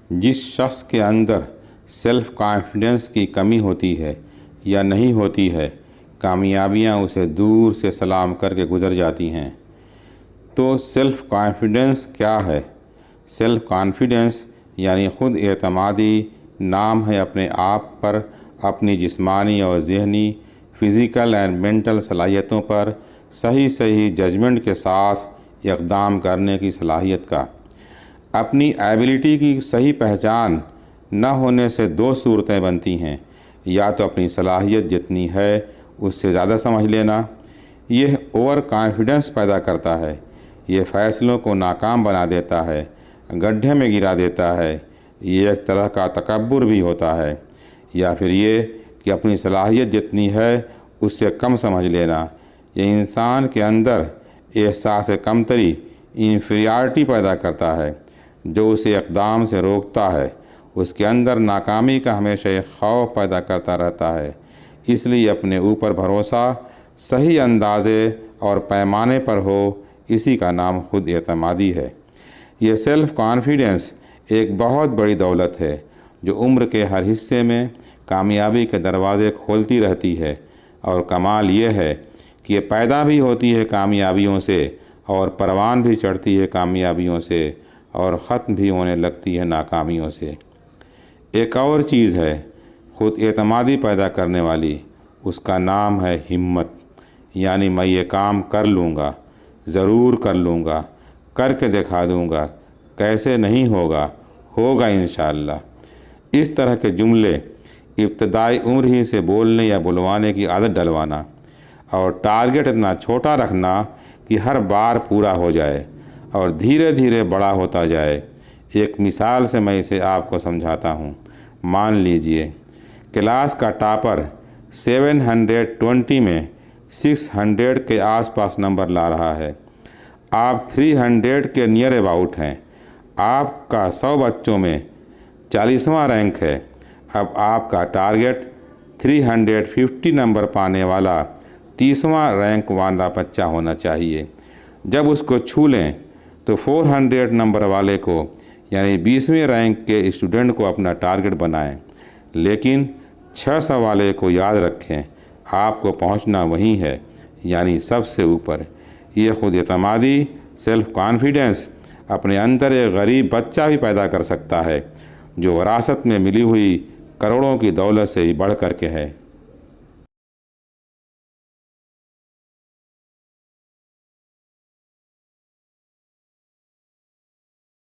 جس شخص کے اندر سیلف کانفیڈنس کی کمی ہوتی ہے یا نہیں ہوتی ہے، کامیابیاں اسے دور سے سلام کر کے گزر جاتی ہیں۔ تو سیلف کانفیڈنس کیا ہے؟ سیلف کانفیڈنس یعنی خود اعتمادی نام ہے اپنے آپ پر، اپنی جسمانی اور ذہنی، فزیکل اینڈ مینٹل صلاحیتوں پر صحیح ججمنٹ کے ساتھ اقدام کرنے کی صلاحیت کا۔ اپنی ایبلٹی کی صحیح پہچان نہ ہونے سے دو صورتیں بنتی ہیں، یا تو اپنی صلاحیت جتنی ہے اس سے زیادہ سمجھ لینا، یہ اوور کانفیڈنس پیدا کرتا ہے، یہ فیصلوں کو ناکام بنا دیتا ہے، گڈھے میں گرا دیتا ہے، یہ ایک طرح کا تکبر بھی ہوتا ہے، یا پھر یہ کہ اپنی صلاحیت جتنی ہے اس سے کم سمجھ لینا، یہ انسان کے اندر احساس کمتری، انفیریارٹی پیدا کرتا ہے، جو اسے اقدام سے روکتا ہے، اس کے اندر ناکامی کا ہمیشہ ایک خوف پیدا کرتا رہتا ہے۔ اس لیے اپنے اوپر بھروسہ صحیح اندازے اور پیمانے پر ہو، اسی کا نام خود اعتمادی ہے۔ یہ سیلف کانفیڈنس ایک بہت بڑی دولت ہے جو عمر کے ہر حصے میں کامیابی کے دروازے کھولتی رہتی ہے، اور کمال یہ ہے کہ یہ پیدا بھی ہوتی ہے کامیابیوں سے، اور پروان بھی چڑھتی ہے کامیابیوں سے، اور ختم بھی ہونے لگتی ہے ناکامیوں سے۔ ایک اور چیز ہے خود اعتمادی پیدا کرنے والی، اس کا نام ہے ہمت، یعنی میں یہ کام کر لوں گا، ضرور کر لوں گا، کر کے دکھا دوں گا، کیسے نہیں ہوگا، ہوگا انشاءاللہ۔ اس طرح کے جملے ابتدائی عمر ہی سے بولنے یا بلوانے کی عادت ڈلوانا، اور ٹارگٹ اتنا چھوٹا رکھنا کہ ہر بار پورا ہو جائے اور دھیرے دھیرے بڑا ہوتا جائے۔ ایک مثال سے میں اسے آپ کو سمجھاتا ہوں۔ مان لیجئے کلاس کا ٹاپر 720 میں 600 کے آس پاس نمبر لا رہا ہے، آپ 300 کے نیئر اباؤٹ ہیں، آپ کا 100 بچوں میں 40واں رینک ہے۔ اب آپ کا ٹارگٹ 350 نمبر پانے والا 30واں رینک والا بچہ ہونا چاہیے۔ جب اس کو چھو لیں تو 400 نمبر والے کو، یعنی 20ویں رینک کے اسٹوڈنٹ کو اپنا ٹارگٹ بنائیں، لیکن 600 والے کو یاد رکھیں، آپ کو پہنچنا وہیں ہے، یعنی سب سے اوپر۔ یہ خود اعتمادی، سیلف کانفیڈنس اپنے اندر ایک غریب بچہ بھی پیدا کر سکتا ہے، جو وراثت میں ملی ہوئی کروڑوں کی دولت سے ہی بڑھ کر کے ہے۔